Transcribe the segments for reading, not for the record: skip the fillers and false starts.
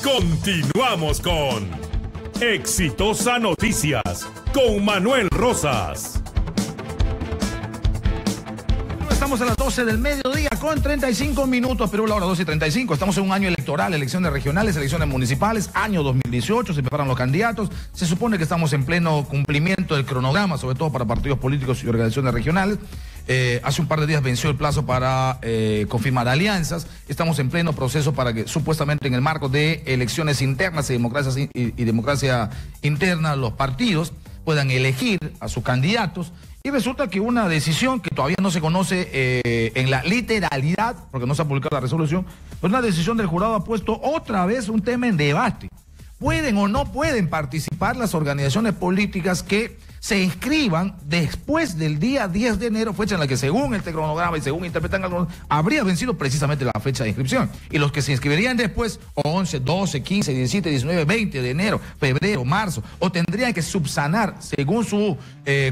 Continuamos con Exitosa Noticias con Manuel Rosas. Estamos a las 12 del mediodía con 35 minutos, Perú, la hora 12:35. Estamos en un año electoral, elecciones regionales, elecciones municipales, año 2018, se preparan los candidatos. Se supone que estamos en pleno cumplimiento del cronograma, sobre todo para partidos políticos y organizaciones regionales. Hace un par de días venció el plazo para confirmar alianzas. Estamos en pleno proceso para que, supuestamente en el marco de elecciones internas y democracia interna, los partidos puedan elegir a sus candidatos. Y resulta que una decisión que todavía no se conoce en la literalidad, porque no se ha publicado la resolución, pues una decisión del jurado ha puesto otra vez un tema en debate. ¿Pueden o no pueden participar las organizaciones políticas que se inscriban después del día 10 de enero, fecha en la que según este cronograma y según interpretan algunos, habría vencido precisamente la fecha de inscripción? Y los que se inscribirían después, 11, 12, 15, 17, 19, 20 de enero, febrero, marzo, o tendrían que subsanar según su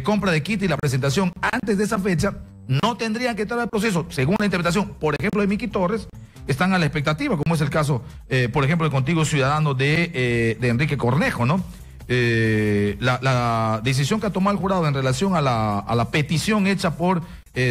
compra de kit y la presentación antes de esa fecha, no tendrían que entrar al proceso, según la interpretación, por ejemplo, de Miki Torres. Están a la expectativa, como es el caso, por ejemplo, de Contigo Ciudadano de Enrique Cornejo, ¿no? La decisión que ha tomado el jurado en relación a la petición hecha por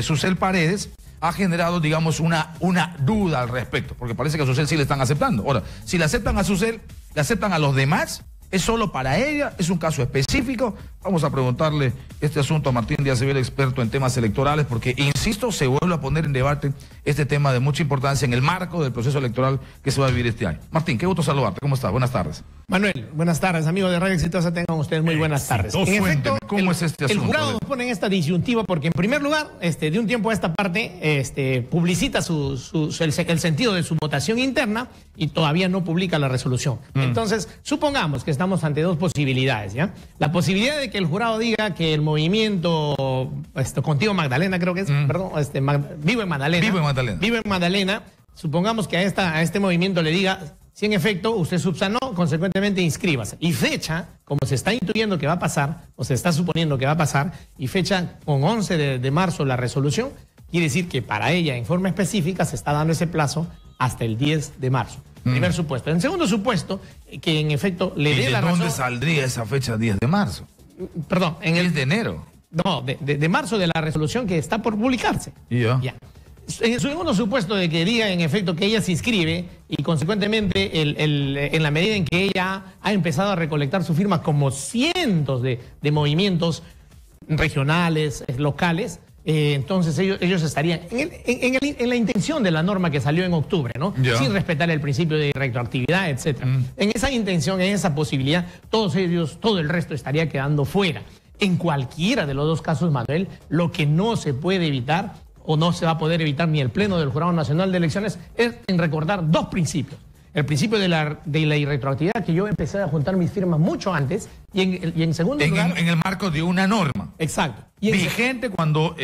Susel Paredes ha generado, digamos, una duda al respecto, porque parece que a Susel sí le están aceptando. Ahora, si le aceptan a Susel, ¿le aceptan a los demás? ¿Es solo para ella? ¿Es un caso específico? Vamos a preguntarle este asunto a Martín Díaz Sevilla, experto en temas electorales, porque, insisto, se vuelve a poner en debate este tema de mucha importancia en el marco del proceso electoral que se va a vivir este año. Martín, qué gusto saludarte. ¿Cómo estás? Buenas tardes. Manuel, buenas tardes, amigos de Radio Exitosa, tengan ustedes muy buenas tardes. En efecto, ¿cómo es este asunto? El jurado nos pone en esta disyuntiva porque, en primer lugar, de un tiempo a esta parte, publicita el sentido de su votación interna y todavía no publica la resolución. Entonces, supongamos que estamos ante dos posibilidades, ¿ya? La posibilidad de que el jurado diga que el movimiento Contigo Magdalena, creo que es, perdón, Vivo en Magdalena. Vivo en Magdalena. Supongamos que a este movimiento le diga: si en efecto usted subsanó, consecuentemente inscríbase. Y fecha, como se está intuyendo que va a pasar, o se está suponiendo que va a pasar, y fecha con 11 de marzo la resolución, quiere decir que para ella, en forma específica, se está dando ese plazo hasta el 10 de marzo. Primer supuesto. En segundo supuesto, que en efecto le dé la razón. ¿De dónde saldría esa fecha 10 de marzo? Perdón, en el 10 de enero. No, de marzo de la resolución que está por publicarse. Ya. En el segundo supuesto de que diga en efecto que ella se inscribe y consecuentemente en la medida en que ella ha empezado a recolectar su firma como cientos de movimientos regionales, locales, entonces ellos estarían en la intención de la norma que salió en octubre, ¿no? Sin respetar el principio de retroactividad, etcétera. En esa intención, en esa posibilidad, todo el resto estaría quedando fuera. En cualquiera de los dos casos, Manuel, lo que no se puede evitar o no se va a poder evitar ni el Pleno del Jurado Nacional de Elecciones es en recordar dos principios. El principio de la irretroactividad, que yo empecé a juntar mis firmas mucho antes, y en segundo lugar... En el marco de una norma. Exacto. Vigente cuando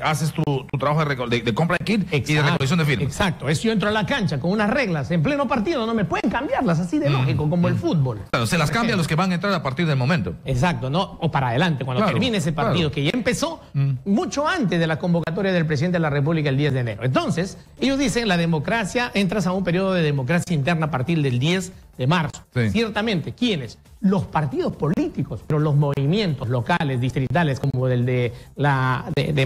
haces tu trabajo de compra de kit y de recolección de firmas. Exacto. Yo entro a la cancha con unas reglas en pleno partido, no me pueden cambiarlas, así de lógico, como el fútbol. Claro, se las cambia a los que van a entrar a partir del momento. Exacto, ¿no? O para adelante, cuando termine ese partido, que ya empezó mucho antes de la convocatoria del presidente de la República el 10 de enero. Entonces, ellos dicen, la democracia, entras a un periodo de democracia interna a partir del 10 de marzo. Sí. Ciertamente, ¿quiénes? Los partidos políticos, pero los movimientos locales, distritales, como el de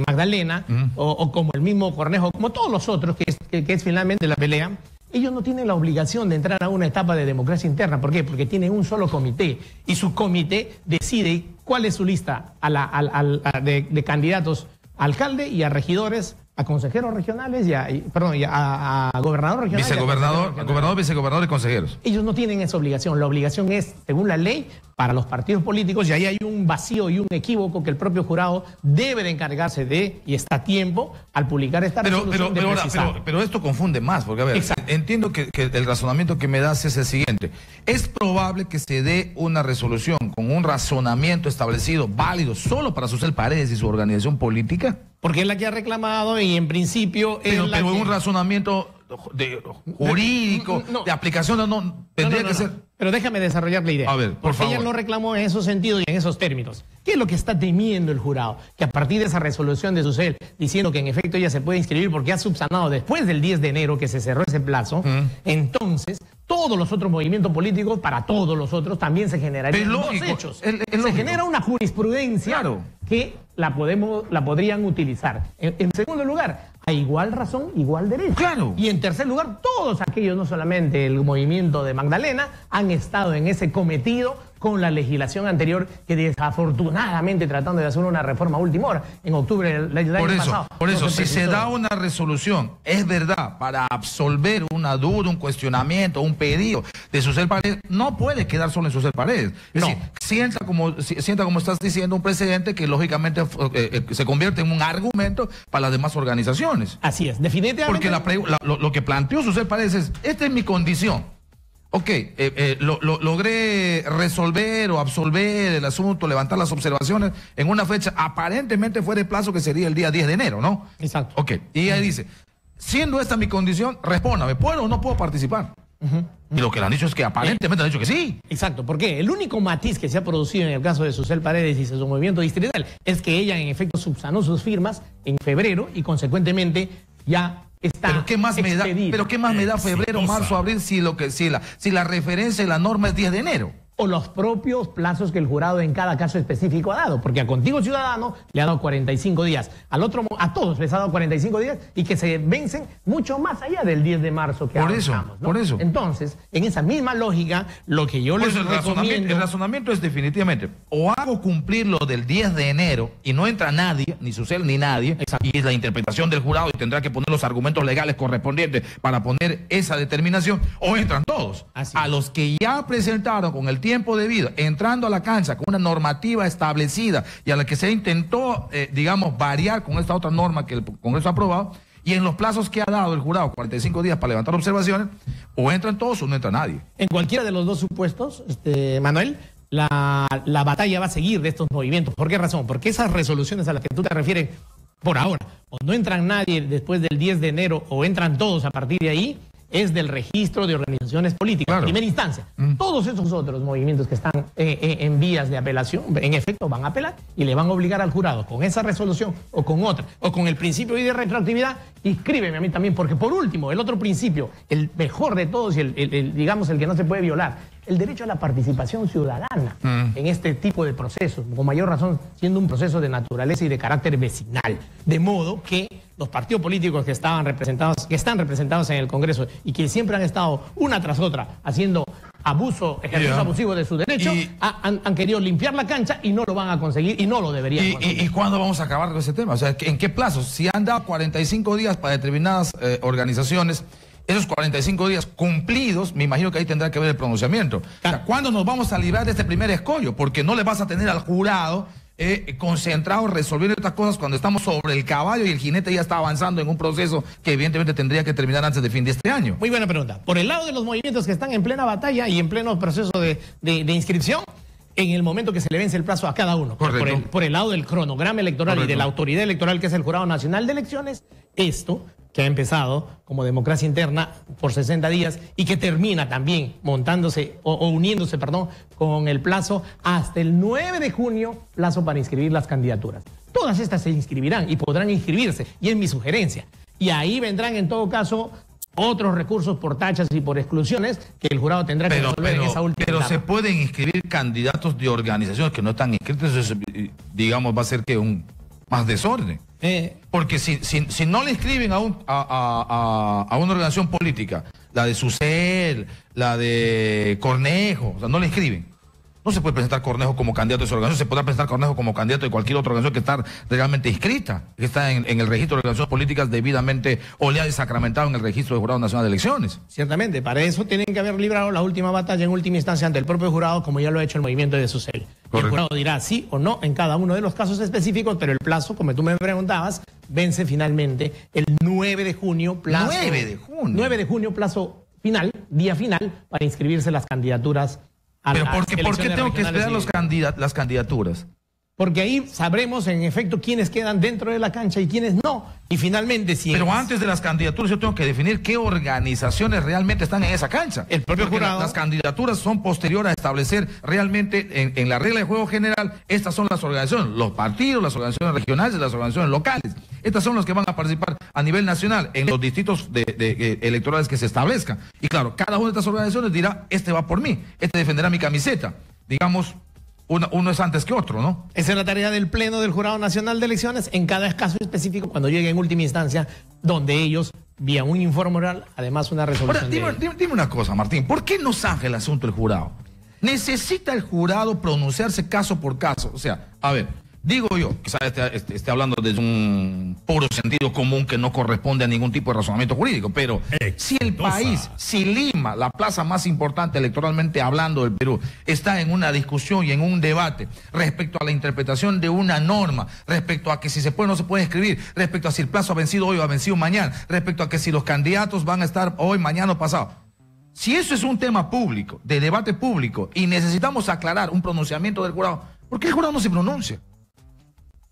Magdalena, o como el mismo Cornejo, como todos los otros, que es finalmente la pelea, ellos no tienen la obligación de entrar a una etapa de democracia interna. ¿Por qué? Porque tienen un solo comité, y su comité decide cuál es su lista de candidatos a alcalde y a regidores, a consejeros regionales y a gobernador regional. Gobernador, vicegobernador y consejeros. Ellos no tienen esa obligación. La obligación es, según la ley, para los partidos políticos, y ahí hay un vacío y un equívoco que el propio jurado debe de encargarse de, y está a tiempo, al publicar esta resolución. Pero esto confunde más, porque a ver, entiendo que el razonamiento que me das es el siguiente. Es probable que se dé una resolución con un razonamiento establecido, válido, solo para Susel Paredes y su organización política. Porque es la que ha reclamado y en principio... Pero un razonamiento jurídico, de aplicación, tendría que ser... Pero déjame desarrollar la idea. A ver, por favor. Ella no reclamó en esos sentidos y en esos términos. ¿Qué es lo que está temiendo el jurado? Que a partir de esa resolución de Susel, diciendo que en efecto ella se puede inscribir porque ha subsanado después del 10 de enero que se cerró ese plazo, entonces todos los otros movimientos políticos, para todos los otros, también se generarían dos hechos. Se genera una jurisprudencia que la podrían utilizar. En segundo lugar, a igual razón, igual derecho. Claro. Y en tercer lugar, todos aquellos, no solamente el movimiento de Magdalena, han estado en ese cometido con la legislación anterior, que desafortunadamente tratando de hacer una reforma a última hora en octubre del año pasado. Por eso, si se da una resolución, es verdad, para absolver una duda, un cuestionamiento, un pedido de Susel Paredes, no puede quedar solo en Susel Paredes. Es decir, sienta como estás diciendo un precedente que lógicamente se convierte en un argumento para las demás organizaciones. Así es, definitivamente. Porque lo que planteó Susel Paredes es, esta es mi condición. Ok, logré resolver o absolver el asunto, levantar las observaciones en una fecha aparentemente fuera de plazo, que sería el día 10 de enero, ¿no? Exacto. Ok, y ella dice, siendo esta mi condición, respóndame, ¿puedo o no puedo participar? Y lo que le han dicho es que aparentemente han dicho que sí. Exacto, porque el único matiz que se ha producido en el caso de Susel Paredes y su movimiento distrital es que ella en efecto subsanó sus firmas en febrero y consecuentemente ya está. Pero qué más me da febrero, marzo, abril si la referencia y la norma es 10 de enero. O los propios plazos que el jurado en cada caso específico ha dado, porque a Contigo Ciudadano le ha dado 45 días, a todos les ha dado 45 días y que se vencen mucho más allá del 10 de marzo que avanzamos, ¿no? Por eso. Entonces, en esa misma lógica, lo que yo les recomiendo... El razonamiento es definitivamente, o hago cumplir lo del 10 de enero y no entra nadie, ni Susel ni nadie, y es la interpretación del jurado y tendrá que poner los argumentos legales correspondientes para poner esa determinación, o entran todos. A los que ya presentaron con el tiempo debido, entrando a la cancha con una normativa establecida y a la que se intentó, variar con esta otra norma que el Congreso ha aprobado, y en los plazos que ha dado el jurado, 45 días para levantar observaciones, o entran todos o no entra nadie. En cualquiera de los dos supuestos, Manuel, la batalla va a seguir de estos movimientos. ¿Por qué razón? Porque esas resoluciones a las que tú te refieres, por ahora, o no entran nadie después del 10 de enero, o entran todos a partir de ahí, es del registro de organizaciones políticas, en primera instancia. Todos esos otros movimientos que están en vías de apelación, en efecto, van a apelar y le van a obligar al jurado con esa resolución o con otra, o con el principio de retroactividad, inscríbeme a mí también, porque por último, el otro principio, el mejor de todos y el que no se puede violar, el derecho a la participación ciudadana en este tipo de procesos, con mayor razón siendo un proceso de naturaleza y de carácter vecinal, de modo que los partidos políticos que están representados en el Congreso y que siempre han estado una tras otra haciendo ejercicio abusivo de su derecho, han querido limpiar la cancha y no lo van a conseguir y no lo deberían conseguir. ¿Y cuándo vamos a acabar con ese tema? O sea, ¿en qué plazos? Si han dado 45 días para determinadas organizaciones, esos 45 días cumplidos, me imagino que ahí tendrá que ver el pronunciamiento. O sea, ¿cuándo nos vamos a librar de este primer escollo? Porque no le vas a tener al jurado concentrado resolviendo estas cosas cuando estamos sobre el caballo y el jinete ya está avanzando en un proceso que evidentemente tendría que terminar antes de fin de este año. Muy buena pregunta. Por el lado de los movimientos que están en plena batalla y en pleno proceso de inscripción, en el momento que se le vence el plazo a cada uno. Por el lado del cronograma electoral y de la autoridad electoral, que es el Jurado Nacional de Elecciones, esto que ha empezado como democracia interna por 60 días y que termina también montándose o uniéndose, con el plazo hasta el 9 de junio, plazo para inscribir las candidaturas. Todas estas se inscribirán y podrán inscribirse, y es mi sugerencia. Y ahí vendrán en todo caso otros recursos por tachas y por exclusiones que el jurado tendrá que resolver en esa última etapa. Se pueden inscribir candidatos de organizaciones que no están inscritos, eso, va a ser que un más desorden. Porque si no le inscriben a una organización política, la de Susel, la de Cornejo, o sea, no le inscriben. No se puede presentar Cornejo como candidato de esa organización, se podrá presentar Cornejo como candidato de cualquier otra organización que está legalmente inscrita, que está en el registro de organizaciones políticas debidamente oleada y sacramentado en el registro del Jurado Nacional de Elecciones. Ciertamente, para eso tienen que haber librado la última batalla en última instancia ante el propio jurado, como ya lo ha hecho el movimiento de Susel. El jurado dirá sí o no en cada uno de los casos específicos, pero el plazo, como tú me preguntabas, vence finalmente el 9 de junio, plazo... 9 de junio, plazo final, día final, para inscribirse las candidaturas. Pero ¿por qué tengo que esperar las candidaturas? porque ahí sabremos en efecto quiénes quedan dentro de la cancha y quiénes no. Y finalmente, si... Pero antes de las candidaturas yo tengo que definir qué organizaciones realmente están en esa cancha. El propio Porque jurado... las candidaturas son posteriores a establecer realmente en la regla de juego general, estas son las organizaciones, los partidos, las organizaciones regionales y las organizaciones locales. Estas son las que van a participar a nivel nacional en los distritos electorales que se establezcan. Y claro, cada una de estas organizaciones dirá, este va por mí, este defenderá mi camiseta. Digamos, uno es antes que otro, ¿no? Esa es la tarea del Pleno del Jurado Nacional de Elecciones en cada caso específico cuando llegue en última instancia, donde ellos, vía un informe oral, además una resolución. Ahora, dime una cosa, Martín, ¿por qué no zanja el asunto del jurado? ¿Necesita el jurado pronunciarse caso por caso? O sea, a ver, digo yo, quizás esté hablando desde un puro sentido común que no corresponde a ningún tipo de razonamiento jurídico, pero si el país, si Lima, la plaza más importante electoralmente hablando del Perú, está en una discusión y en un debate respecto a la interpretación de una norma, respecto a que si se puede o no se puede escribir, respecto a si el plazo ha vencido hoy o ha vencido mañana, respecto a que si los candidatos van a estar hoy, mañana o pasado. Si eso es un tema público, de debate público, y necesitamos aclarar un pronunciamiento del jurado, ¿por qué el jurado no se pronuncia?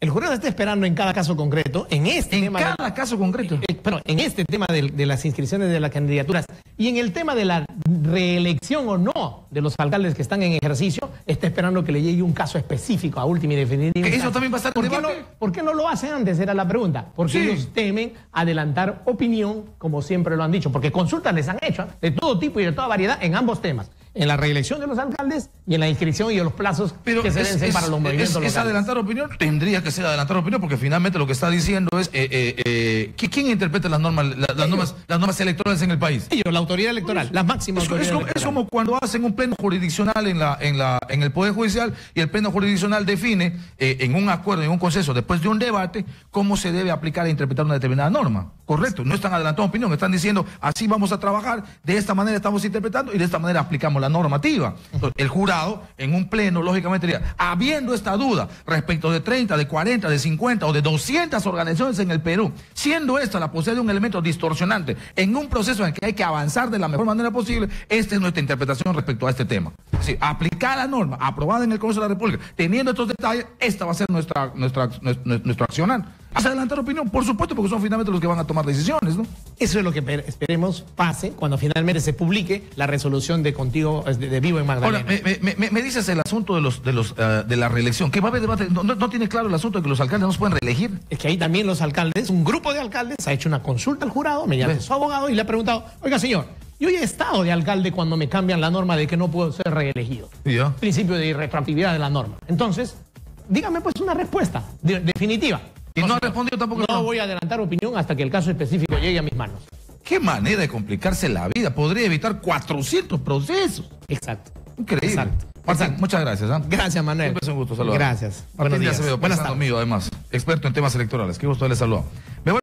El jurado está esperando en cada caso concreto, en cada caso concreto. Pero en este tema de las inscripciones de las candidaturas y en el tema de la reelección o no de los alcaldes que están en ejercicio, está esperando que le llegue un caso específico a última y definitiva. ¿Eso también va a estar en debate? ¿Por qué no lo hacen antes? Era la pregunta. Porque ellos temen adelantar opinión, como siempre lo han dicho, porque consultas les han hecho de todo tipo y de toda variedad en ambos temas. En la reelección de los alcaldes y en la inscripción y en los plazos que se vencen para los movimientos locales. ¿Es adelantar opinión? Tendría que ser adelantar opinión, porque finalmente lo que está diciendo es ¿quién interpreta las normas electorales en el país? Ellos, la autoridad electoral, la máxima autoridad electoral. Es como cuando hacen un pleno jurisdiccional en el Poder Judicial y el pleno jurisdiccional define en un acuerdo, en un consenso, después de un debate, cómo se debe aplicar e interpretar una determinada norma. Correcto, no están adelantando opinión, están diciendo así vamos a trabajar, de esta manera estamos interpretando y de esta manera aplicamos la normativa. Entonces, el jurado en un pleno lógicamente diría, habiendo esta duda respecto de 30, de 40, de 50 o de 200 organizaciones en el Perú, siendo esta la posibilidad de un elemento distorsionante en un proceso en el que hay que avanzar de la mejor manera posible, esta es nuestra interpretación respecto a este tema. Es decir, aplicar la norma aprobada en el Congreso de la República, teniendo estos detalles, esta va a ser nuestro accionar. ¿Vas a adelantar opinión? Por supuesto, porque son finalmente los que van a tomar decisiones, ¿no? Eso es lo que esperemos pase cuando finalmente se publique la resolución de Contigo de Vivo en Magdalena. Ahora, me dices el asunto de la reelección, que va a haber debate, no tiene claro el asunto de que los alcaldes no se pueden reelegir. Es que ahí también los alcaldes, un grupo de alcaldes ha hecho una consulta al jurado mediante su abogado y le ha preguntado, oiga señor, yo ya he estado de alcalde cuando me cambian la norma de que no puedo ser reelegido. ¿Ya? Principio de irretroactividad de la norma. Entonces, dígame pues una respuesta definitiva. Y no ha respondido tampoco. No voy a adelantar opinión hasta que el caso específico llegue a mis manos. Qué manera de complicarse la vida. Podría evitar 400 procesos. Exacto. Increíble. Exacto. Martín, muchas gracias. Gracias, Manuel. Siempre es un gusto saludar. Gracias. Martín Díaz Acevedo, paisano mío, además, experto en temas electorales. Qué gusto de le saludar.